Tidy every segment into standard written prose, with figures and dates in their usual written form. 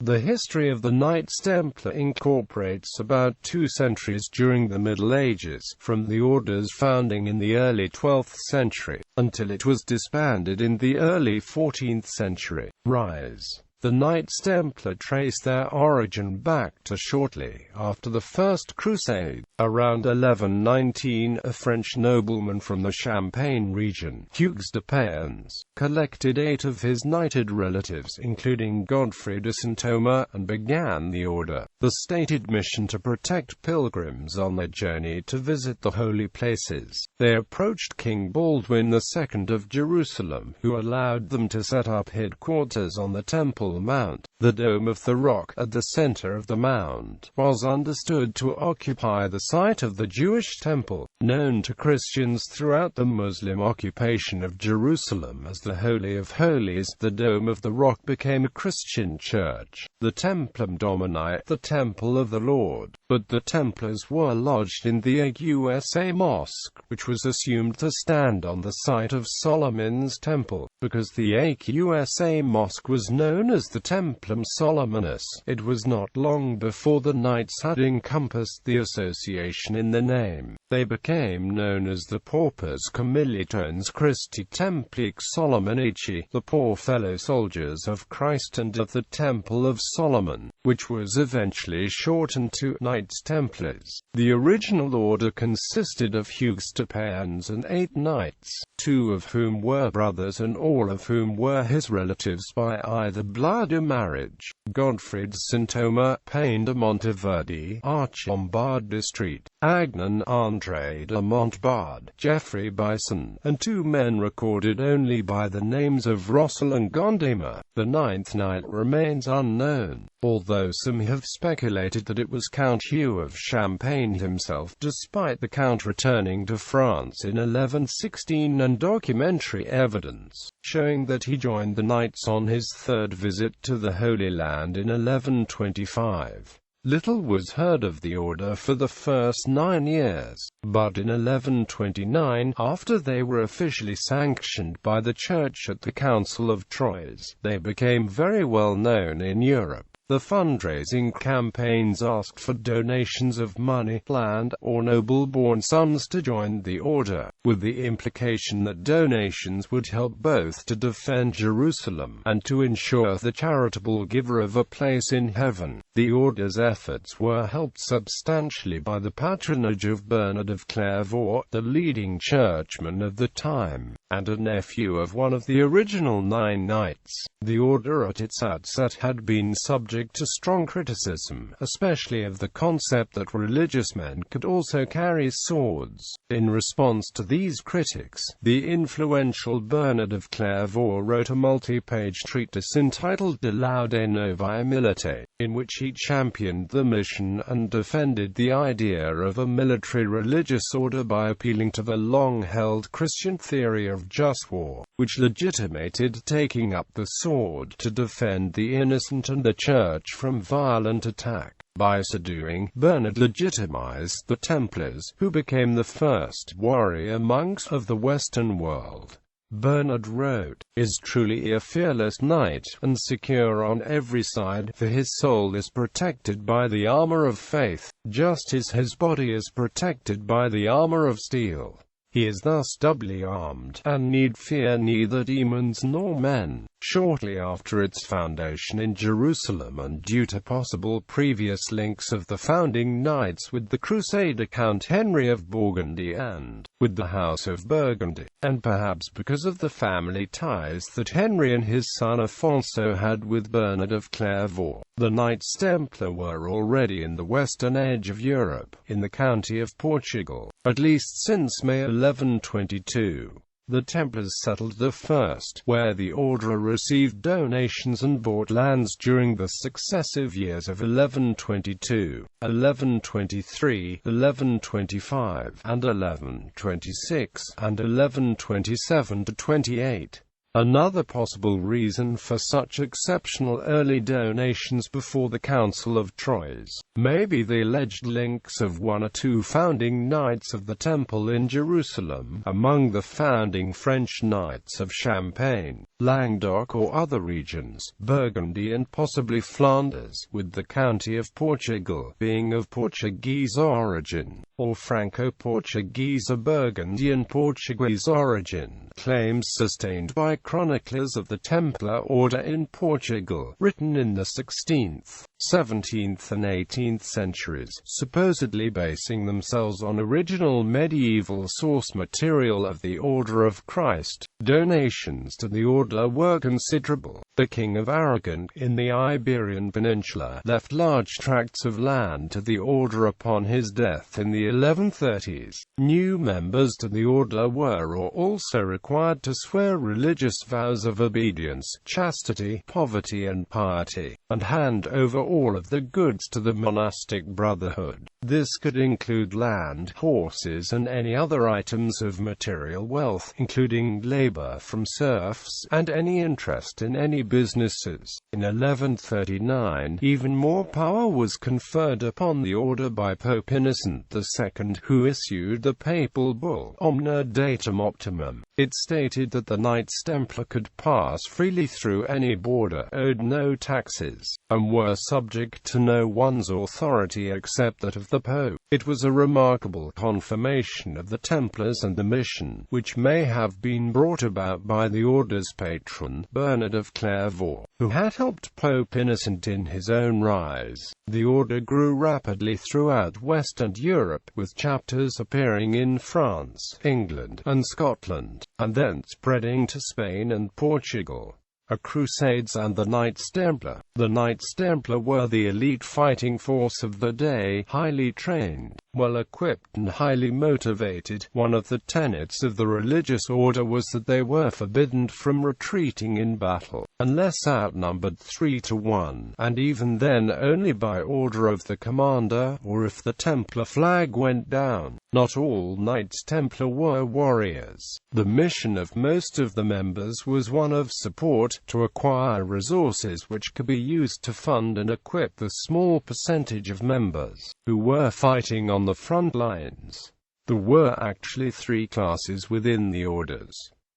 The history of the Knights Templar incorporates about 2 centuries during the Middle Ages, from the order's founding in the early 12th century, until it was disbanded in the early 14th century. Rise. The Knights Templar trace their origin back to shortly after the First Crusade. Around 1119, a French nobleman from the Champagne region, Hugues de Payens, collected 8 of his knighted relatives, including Godfrey de Saint-Omer, and began the order. The stated mission to protect pilgrims on their journey to visit the holy places. They approached King Baldwin II of Jerusalem, who allowed them to set up headquarters on the Temple Mount. The Dome of the Rock, at the center of the mound, was understood to occupy the site of the Jewish temple, known to Christians throughout the Muslim occupation of Jerusalem as the Holy of Holies. The Dome of the Rock became a Christian church, the Templum Domini, the Temple of the Lord, but the Templars were lodged in the Aqsa Mosque, which was assumed to stand on the site of Solomon's Temple. Because the Aqsa Mosque was known as the Templum Solomonus, it was not long before the Knights had encompassed the association in the name. They became known as the Paupers Commilitones Christi Templic Solomonici, the poor fellow soldiers of Christ and of the Temple of Solomon, which was eventually shortened to Knights Templars. The original order consisted of Hugues de Payens and 8 knights, 2 of whom were brothers and all of whom were his relatives by either blood or marriage. Godfrey de Saint-Omer, Payne de Monteverdi, Archlombard de Street, Agnan André de Montbard, Geoffrey Bison, and 2 men recorded only by the names of Rossel and Gondimer. The 9th knight remains unknown, although some have speculated that it was Count Hugh of Champagne himself, despite the Count returning to France in 1116 and documentary evidence showing that he joined the Knights on his 3rd visit to the Holy Land in 1125. Little was heard of the order for the first 9 years, but in 1129, after they were officially sanctioned by the Church at the Council of Troyes, they became very well known in Europe. The fundraising campaigns asked for donations of money, land, or noble-born sons to join the order, with the implication that donations would help both to defend Jerusalem and to ensure the charitable giver of a place in heaven. The order's efforts were helped substantially by the patronage of Bernard of Clairvaux, the leading churchman of the time, and a nephew of one of the original 9 knights. The order at its outset had been subject to strong criticism, especially of the concept that religious men could also carry swords. In response to these critics, the influential Bernard of Clairvaux wrote a multi-page treatise entitled De Laude Novae Militae, in which he championed the mission and defended the idea of a military religious order by appealing to the long-held Christian theory of just war, which legitimated taking up the sword to defend the innocent and the Church from violent attack. By so doing, Bernard legitimized the Templars, who became the first warrior monks of the Western world. Bernard wrote, "Is truly a fearless knight, and secure on every side, for his soul is protected by the armor of faith, just as his body is protected by the armor of steel. He is thus doubly armed, and need fear neither demons nor men." Shortly after its foundation in Jerusalem, and due to possible previous links of the founding knights with the Crusader Count Henry of Burgundy and with the House of Burgundy, and perhaps because of the family ties that Henry and his son Afonso had with Bernard of Clairvaux, the Knights Templar were already in the western edge of Europe, in the county of Portugal, at least since May 1122. The Templars settled the first, where the order received donations and bought lands during the successive years of 1122, 1123, 1125, and 1126, and 1127–28. Another possible reason for such exceptional early donations before the Council of Troyes may be the alleged links of one or two founding Knights of the Temple in Jerusalem, among the founding French Knights of Champagne, Languedoc or other regions, Burgundy and possibly Flanders, with the county of Portugal being of Portuguese origin, or Franco-Portuguese or Burgundian Portuguese origin. Claims sustained by chroniclers of the Templar order in Portugal, written in the 16th, 17th and 18th centuries, supposedly basing themselves on original medieval source material of the Order of Christ. Donations to the order were considerable. The King of Aragon, in the Iberian Peninsula, left large tracts of land to the order upon his death in the 1130s. New members to the order were also required to swear religious vows of obedience, chastity, poverty and piety, and hand over all of the goods to the monastic brotherhood. This could include land, horses and any other items of material wealth, including labor from serfs, and any interest in any businesses. In 1139, even more power was conferred upon the order by Pope Innocent II, who issued the papal bull, Omnia Datum Optimum. It stated that the Knights Templar could pass freely through any border, owed no taxes, and were subject to no one's authority except that of the Pope. It was a remarkable confirmation of the Templars and the mission, which may have been brought about by the order's patron, Bernard of Clairvaux, who had helped Pope Innocent in his own rise. The order grew rapidly throughout Western Europe, with chapters appearing in France, England, and Scotland, and then spreading to Spain and Portugal. Crusades and the Knights Templar. The Knights Templar were the elite fighting force of the day, highly trained, well-equipped and highly motivated. One of the tenets of the religious order was that they were forbidden from retreating in battle, unless outnumbered 3 to 1, and even then only by order of the commander, or if the Templar flag went down. Not all Knights Templar were warriors. The mission of most of the members was one of support, to acquire resources which could be used to fund and equip the small percentage of members who were fighting on the front lines. There were actually 3 classes within the orders.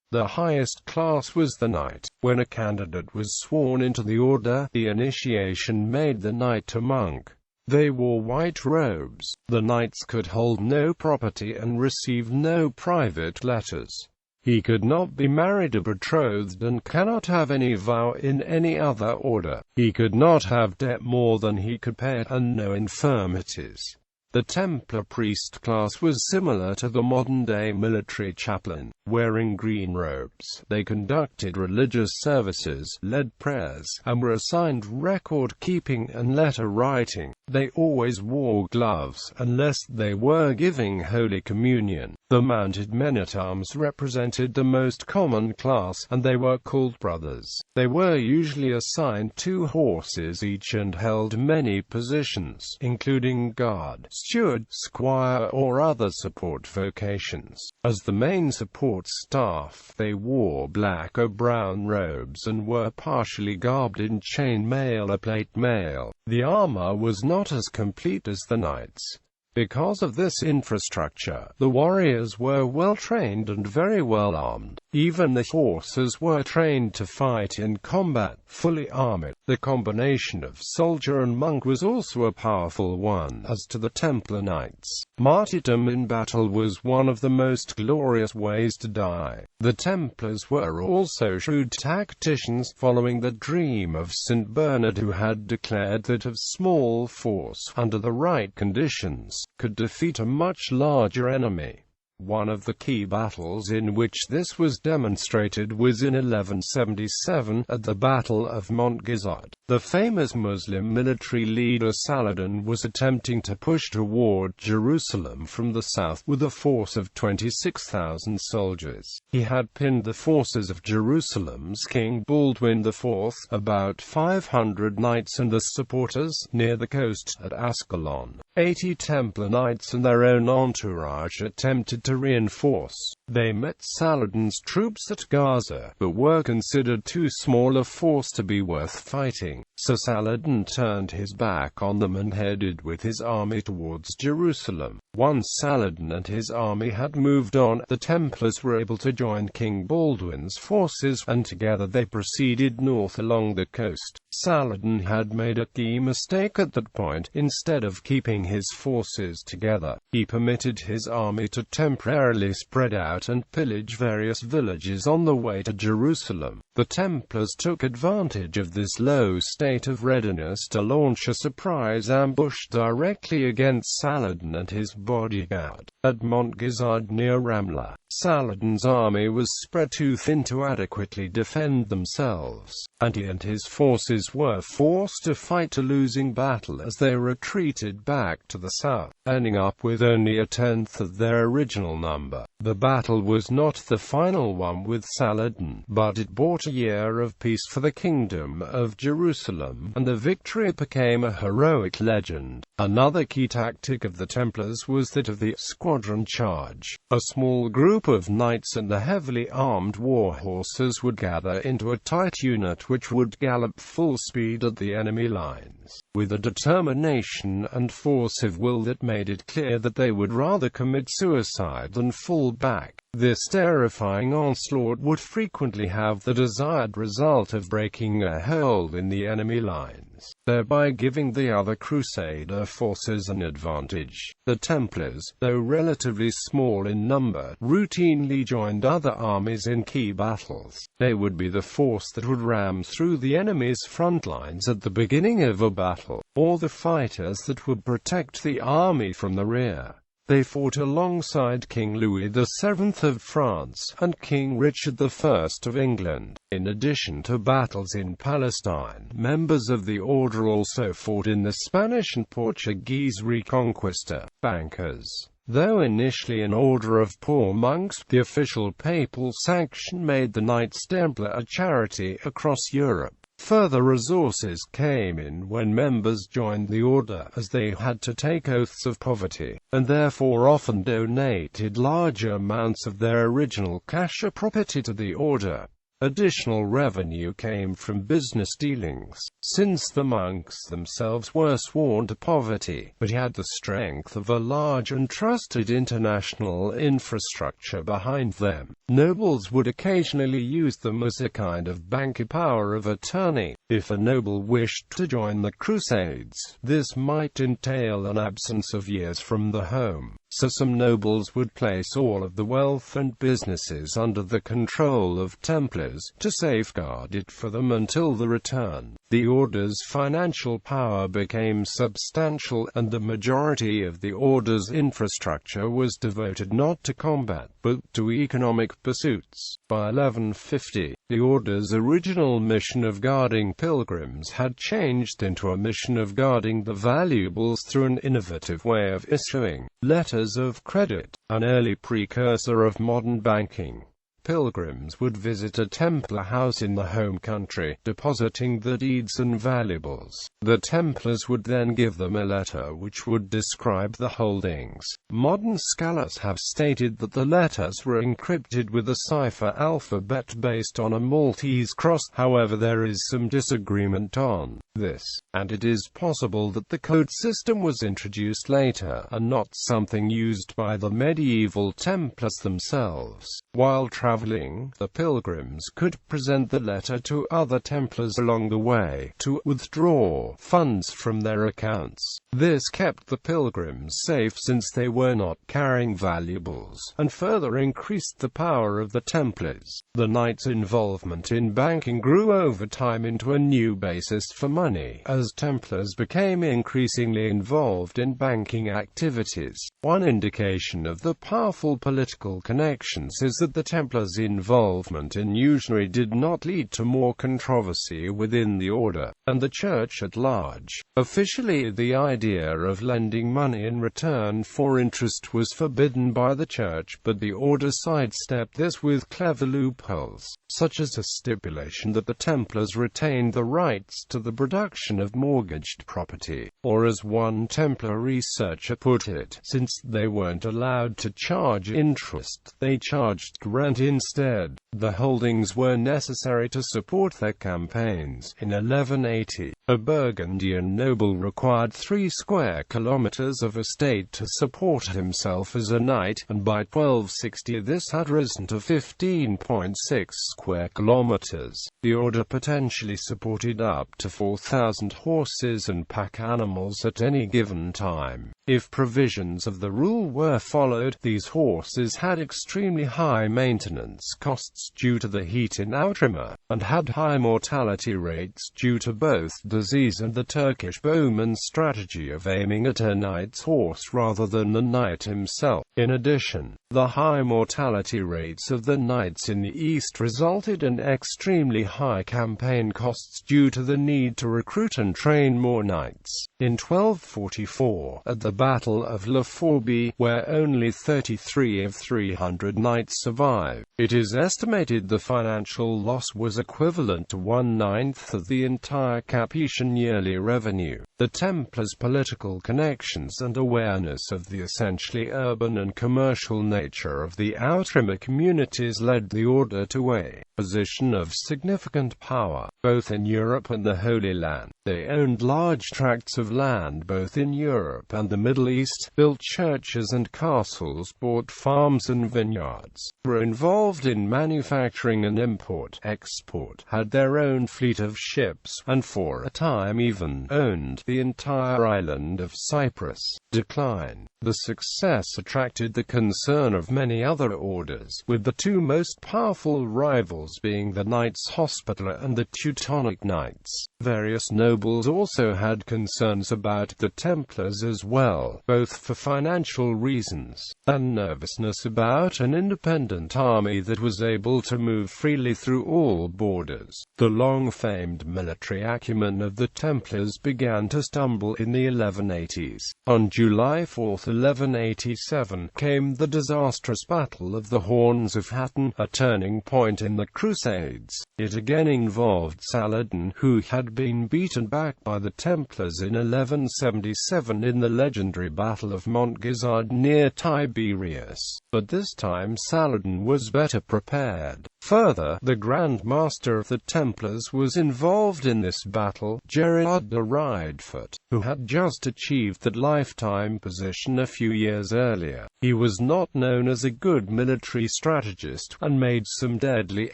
The highest class was the knight. When a candidate was sworn into the order, the initiation made the knight a monk. They wore white robes. The knights could hold no property and receive no private letters. He could not be married or betrothed and cannot have any vow in any other order. He could not have debt more than he could pay, and no infirmities. The Templar priest class was similar to the modern-day military chaplain. Wearing green robes, they conducted religious services, led prayers, and were assigned record-keeping and letter-writing. They always wore gloves, unless they were giving Holy Communion. The mounted men-at-arms represented the most common class, and they were called brothers. They were usually assigned 2 horses each and held many positions, including guard, steward, squire or other support vocations. As the main support staff, they wore black or brown robes and were partially garbed in chain mail or plate mail. The armor was not as complete as the knights. Because of this infrastructure, the warriors were well trained and very well armed. Even the horses were trained to fight in combat, fully armored. The combination of soldier and monk was also a powerful one. As to the Templar Knights, martyrdom in battle was one of the most glorious ways to die. The Templars were also shrewd tacticians, following the dream of St. Bernard, who had declared that a small force, under the right conditions, could defeat a much larger enemy. One of the key battles in which this was demonstrated was in 1177, at the Battle of Montgizard. The famous Muslim military leader Saladin was attempting to push toward Jerusalem from the south with a force of 26,000 soldiers. He had pinned the forces of Jerusalem's King Baldwin IV, about 500 knights and their supporters, near the coast at Ascalon. 80 Templar knights and their own entourage attempted to reinforce. They met Saladin's troops at Gaza, but were considered too small a force to be worth fighting, so Saladin turned his back on them and headed with his army towards Jerusalem. Once Saladin and his army had moved on, the Templars were able to join King Baldwin's forces, and together they proceeded north along the coast. Saladin had made a key mistake at that point. Instead of keeping his forces together, he permitted his army to temporarily spread out and pillage various villages on the way to Jerusalem. The Templars took advantage of this low state of readiness to launch a surprise ambush directly against Saladin and his bodyguard. At Mount Gizad near Ramla, Saladin's army was spread too thin to adequately defend themselves, and he and his forces were forced to fight a losing battle as they retreated back to the south, ending up with only a tenth of their original number. The battle was not the final one with Saladin, but it brought a year of peace for the Kingdom of Jerusalem, and the victory became a heroic legend. Another key tactic of the Templars was that of the squadron charge. A small group of knights and the heavily armed war horses would gather into a tight unit which would gallop full speed at the enemy lines, with a determination and force of will that made it clear that they would rather commit suicide than fall back. This terrifying onslaught would frequently have the desired result of breaking a hole in the enemy lines, thereby giving the other Crusader forces an advantage. The Templars, though relatively small in number, routinely joined other armies in key battles. They would be the force that would ram through the enemy's front lines at the beginning of a battle, or the fighters that would protect the army from the rear. They fought alongside King Louis VII of France and King Richard I of England. In addition to battles in Palestine, members of the order also fought in the Spanish and Portuguese Reconquista. Bankers. Though initially an order of poor monks, the official papal sanction made the Knights Templar a charity across Europe. Further resources came in when members joined the order, as they had to take oaths of poverty, and therefore often donated large amounts of their original cash or property to the order. Additional revenue came from business dealings, since the monks themselves were sworn to poverty, but had the strength of a large and trusted international infrastructure behind them. Nobles would occasionally use them as a kind of banky power of attorney. If a noble wished to join the Crusades, this might entail an absence of years from the home, so some nobles would place all of the wealth and businesses under the control of Templars, to safeguard it for them until the return. The order's financial power became substantial, and the majority of the order's infrastructure was devoted not to combat, but to economic pursuits. By 1150, the order's original mission of guarding pilgrims had changed into a mission of guarding the valuables through an innovative way of issuing letters of credit, an early precursor of modern banking. Pilgrims would visit a Templar house in the home country, depositing the deeds and valuables. The Templars would then give them a letter which would describe the holdings. Modern scholars have stated that the letters were encrypted with a cipher alphabet based on a Maltese cross. However, there is some disagreement on this, and it is possible that the code system was introduced later, and not something used by the medieval Templars themselves. While traveling, the pilgrims could present the letter to other Templars along the way, to withdraw funds from their accounts. This kept the pilgrims safe since they were not carrying valuables, and further increased the power of the Templars. The Knights' involvement in banking grew over time into a new basis for money, as Templars became increasingly involved in banking activities. One indication of the powerful political connections is that the Templar Templars' involvement in usury did not lead to more controversy within the order, and the Church at large. Officially, the idea of lending money in return for interest was forbidden by the Church, but the order sidestepped this with clever loopholes, such as a stipulation that the Templars retained the rights to the production of mortgaged property, or as one Templar researcher put it, since they weren't allowed to charge interest, they charged rent instead. The holdings were necessary to support their campaigns. In 1180, a Burgundian noble required 3 square kilometers of estate to support himself as a knight, and by 1260 this had risen to 15.6 square kilometers. The order potentially supported up to 4,000 horses and pack animals at any given time. If provisions of the rule were followed, these horses had extremely high maintenance costs due to the heat in Outremer, and had high mortality rates due to both disease and the Turkish bowman's strategy of aiming at a knight's horse rather than the knight himself. In addition, the high mortality rates of the knights in the east resulted in extremely high campaign costs due to the need to recruit and train more knights. In 1244, at the Battle of La Forbie, where only 33 of 300 knights survived, it is estimated the financial loss was equivalent to 1/9 of the entire Capetian yearly revenue. The Templars' political connections and awareness of the essentially urban and commercial nature of the Outremer communities led the order to a position of significant power, both in Europe and the Holy Land. They owned large tracts of land both in Europe and the Middle East, built churches and castles, bought farms and vineyards, were involved in manufacturing and import-export, had their own fleet of ships, and for a time even owned the entire island of Cyprus. Decline. The success attracted the concern of many other orders, with the two most powerful rivals being the Knights Hospitaller and the Teutonic Knights. Various nobles also had concerns about the Templars as well, both for financial reasons, and nervousness about an independent army that was able to move freely through all borders. The long-famed military acumen of the Templars began to stumble in the 1180s. On July 4, 1187, came the disastrous Battle of the Horns of Hattin, a turning point in the Crusades. It again involved Saladin, who had been beaten back by the Templars in 1177 in the legendary Battle of Montgizard near Tiberias. But this time Saladin was better prepared. Further, the Grand Master of the Templars was involved in this battle, Gerard de Ridefoot, who had just achieved that lifetime position a few years earlier. He was not known as a good military strategist, and made some deadly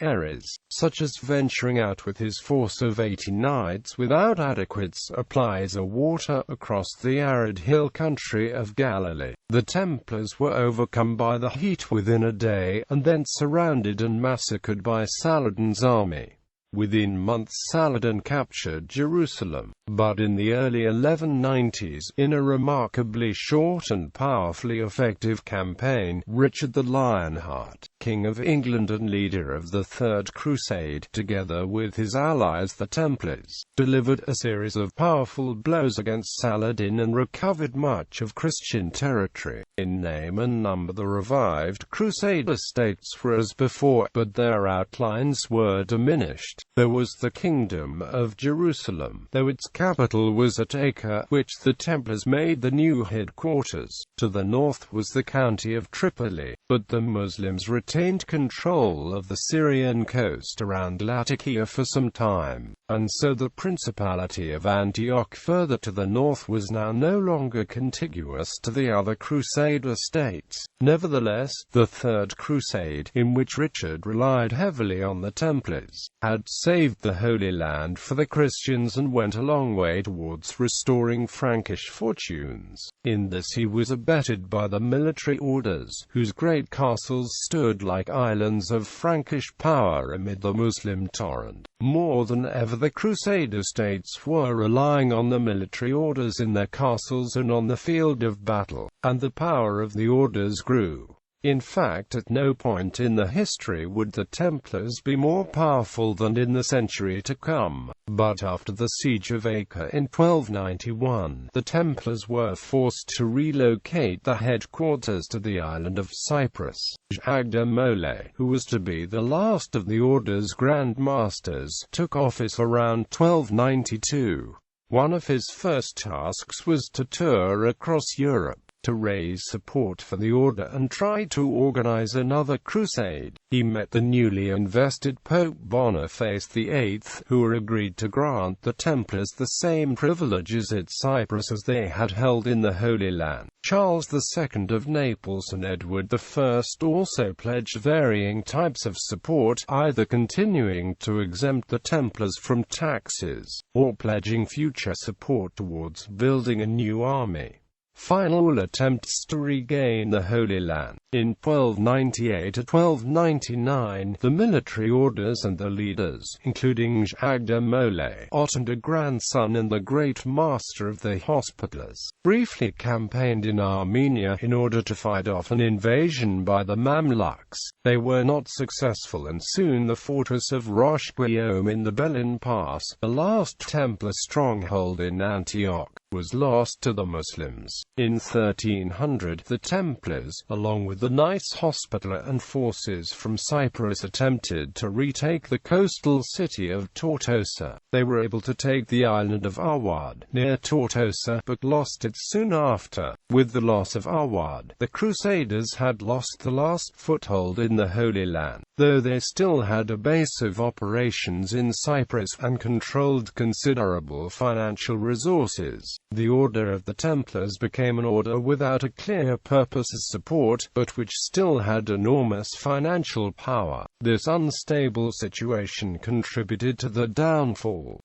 errors, such as venturing out with his force of 80 knights without adequate supplies of water across the arid hill country of Galilee. The Templars were overcome by the heat within a day, and then surrounded and massacred by Saladin's army. Within months Saladin captured Jerusalem, but in the early 1190s, in a remarkably short and powerfully effective campaign, Richard the Lionheart, King of England and leader of the Third Crusade, together with his allies the Templars, delivered a series of powerful blows against Saladin and recovered much of Christian territory. In name and number the revived Crusader states were as before, but their outlines were diminished. There was the Kingdom of Jerusalem, though its capital was at Acre, which the Templars made the new headquarters. To the north was the county of Tripoli, but the Muslims retained control of the Syrian coast around Latakia for some time, and so the Principality of Antioch further to the north was now no longer contiguous to the other Crusader states. Nevertheless, the Third Crusade, in which Richard relied heavily on the Templars, had saved the Holy Land for the Christians and went a long way towards restoring Frankish fortunes. In this he was abetted by the military orders, whose great castles stood like islands of Frankish power amid the Muslim torrent. More than ever the Crusader states were relying on the military orders in their castles and on the field of battle, and the power of the orders grew. In fact, at no point in the history would the Templars be more powerful than in the century to come. But after the siege of Acre in 1291, the Templars were forced to relocate the headquarters to the island of Cyprus. Jacques de Molay, who was to be the last of the order's Grand Masters, took office around 1292. One of his first tasks was to tour across Europe, to raise support for the order and try to organize another crusade. He met the newly invested Pope Boniface VIII, who agreed to grant the Templars the same privileges at Cyprus as they had held in the Holy Land. Charles II of Naples and Edward I also pledged varying types of support, either continuing to exempt the Templars from taxes, or pledging future support towards building a new army. Final attempts to regain the Holy Land. In 1298–1299, the military orders and the leaders, including Jacques de Molay, Otto, a grandson and the great master of the Hospitallers, briefly campaigned in Armenia in order to fight off an invasion by the Mamluks. They were not successful, and soon the fortress of Roche-Guillaume in the Belin Pass, the last Templar stronghold in Antioch, was lost to the Muslims. In 1300, the Templars, along with the Knights Hospitaller and forces from Cyprus, attempted to retake the coastal city of Tortosa. They were able to take the island of Awad, near Tortosa, but lost it soon after. With the loss of Awad, the Crusaders had lost the last foothold in the Holy Land, though they still had a base of operations in Cyprus and controlled considerable financial resources. The Order of the Templars became an order without a clear purpose as support, but which still had enormous financial power. This unstable situation contributed to the downfall.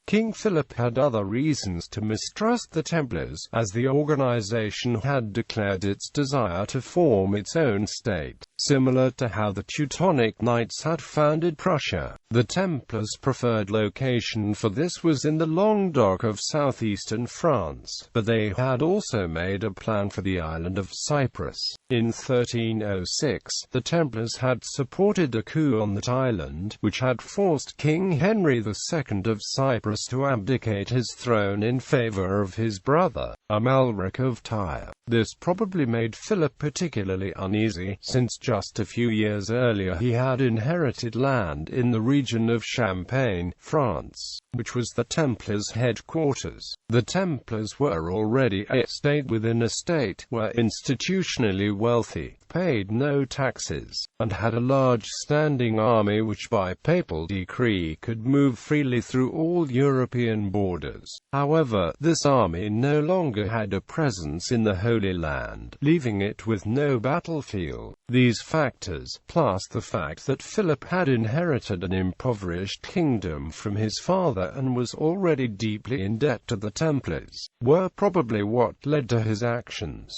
King Philip had other reasons to mistrust the Templars, as the organization had declared its desire to form its own state, similar to how the Teutonic Knights had founded Prussia. The Templars' preferred location for this was in the Languedoc of southeastern France, but they had also made a plan for the island of Cyprus. In 1306, the Templars had supported a coup on that island, which had forced King Henry II of Cyprus to abdicate his throne in favor of his brother, Amalric of Tyre. This probably made Philip particularly uneasy, since just a few years earlier he had inherited land in the region of Champagne, France, which was the Templars' headquarters. The Templars were already a state within a state, were institutionally wealthy, paid no taxes, and had a large standing army which by papal decree could move freely through all European borders. However, this army no longer had a presence in the Holy Land, leaving it with no battlefield. These factors, plus the fact that Philip had inherited an impoverished kingdom from his father and was already deeply in debt to the Templars, were probably what led to his actions.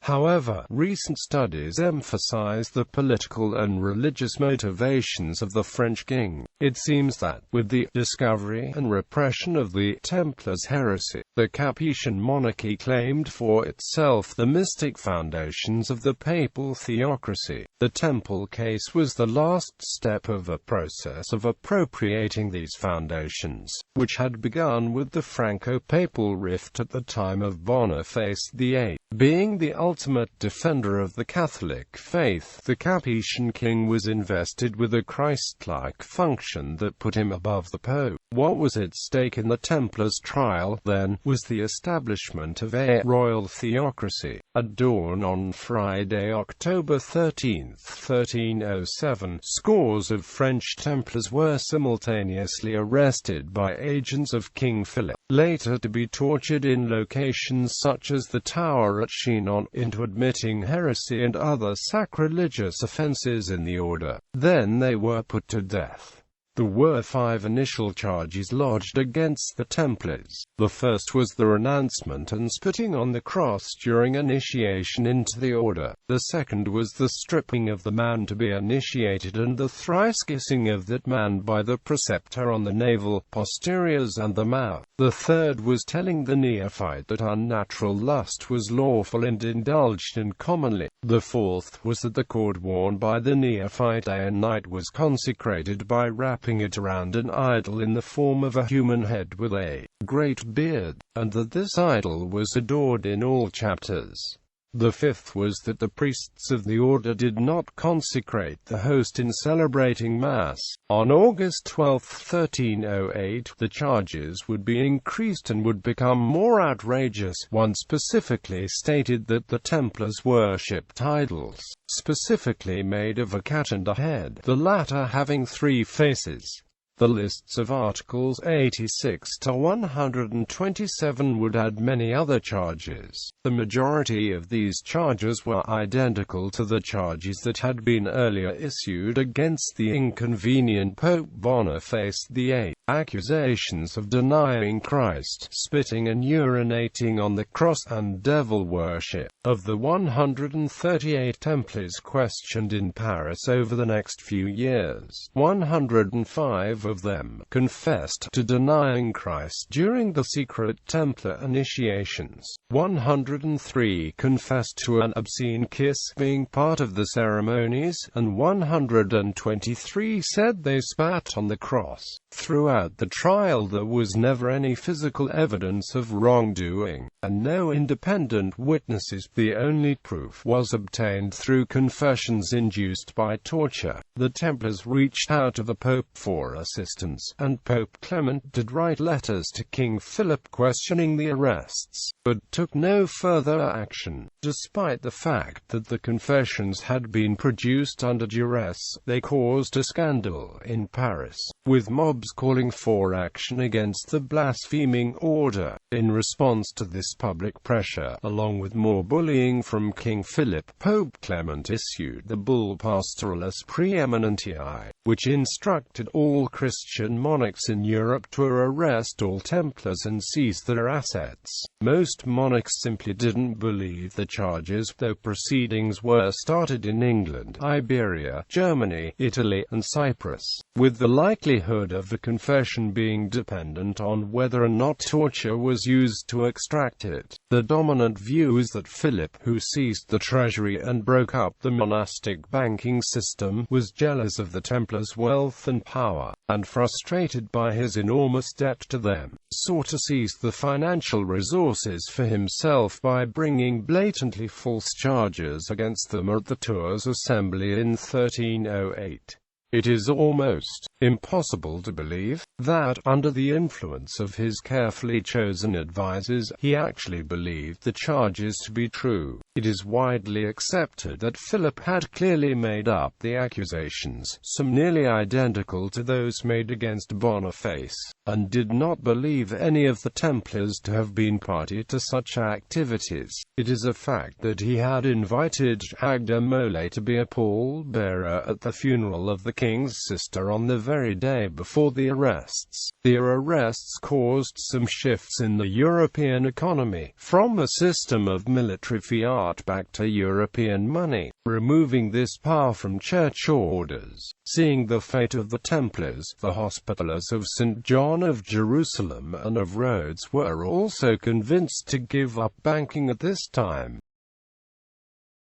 However, recent studies emphasize the political and religious motivations of the French king. It seems that, with the discovery and repression of the Templars' heresy, the Capetian monarchy claimed for itself the mystic foundations of the papal theocracy. The Temple case was the last step of a process of appropriating these foundations, which had begun with the Franco-papal rift at the time of Boniface VIII. Being the ultimate defender of the Catholic faith, the Capetian king was invested with a Christ-like function that put him above the Pope. What was at stake in the Templars' trial, then, was the establishment of a royal theocracy. At dawn on Friday, October 13, 1307, scores of French Templars were simultaneously arrested by agents of King Philip, later to be tortured in locations such as the Tower at Chinon, into admitting heresy and other sacrilegious offences in the order. Then they were put to death. There were 5 initial charges lodged against the Templars. The first was the renouncement and spitting on the cross during initiation into the order. The second was the stripping of the man to be initiated and the thrice kissing of that man by the preceptor on the navel, posteriors and the mouth. The third was telling the neophyte that unnatural lust was lawful and indulged in commonly. The fourth was that the cord worn by the neophyte day and night was consecrated by wrapping it around an idol in the form of a human head with a great beard, and that this idol was adored in all chapters. The fifth was that the priests of the order did not consecrate the host in celebrating Mass. On August 12, 1308, the charges would be increased and would become more outrageous. One specifically stated that the Templars worshipped idols, specifically made of a cat and a head, the latter having 3 faces. The lists of Articles 86 to 127 would add many other charges. The majority of these charges were identical to the charges that had been earlier issued against the inconvenient Pope Boniface VIII. Accusations of denying Christ, spitting and urinating on the cross, and devil worship. Of the 138 Templars questioned in Paris over the next few years, 105 of them confessed to denying Christ during the secret Templar initiations. 103 confessed to an obscene kiss being part of the ceremonies, and 123 said they spat on the cross. Throughout the trial there was never any physical evidence of wrongdoing, and no independent witnesses. The only proof was obtained through confessions induced by torture. The Templars reached out to the Pope for assistance, and Pope Clement did write letters to King Philip questioning the arrests, but took no further action. Despite the fact that the confessions had been produced under duress, they caused a scandal in Paris, with mobs calling for action against the blaspheming order. In response to this public pressure, along with more bullying from King Philip, Pope Clement issued the bull Pastoralis Preeminentii, which instructed all Christian monarchs in Europe to arrest all Templars and seize their assets. Most monarchs simply didn't believe the charges, though proceedings were started in England, Iberia, Germany, Italy, and Cyprus, with the likelihood of the confession being dependent on whether or not torture was used to extract it. The dominant view is that Philip, who seized the treasury and broke up the monastic banking system, was jealous of the Templars' wealth and power, and frustrated by his enormous debt to them, sought to seize the financial resources for himself by bringing blatantly false charges against them at the Tours Assembly in 1308. It is almost impossible to believe that, under the influence of his carefully chosen advisers, he actually believed the charges to be true. It is widely accepted that Philip had clearly made up the accusations, some nearly identical to those made against Boniface, and did not believe any of the Templars to have been party to such activities. It is a fact that he had invited Agda Mole to be a pallbearer at the funeral of the king's sister on the very day before the arrests. The arrests caused some shifts in the European economy, from a system of military fiat back to European money, removing this power from church orders. Seeing the fate of the Templars, the Hospitallers of St. John of Jerusalem and of Rhodes were also convinced to give up banking at this time.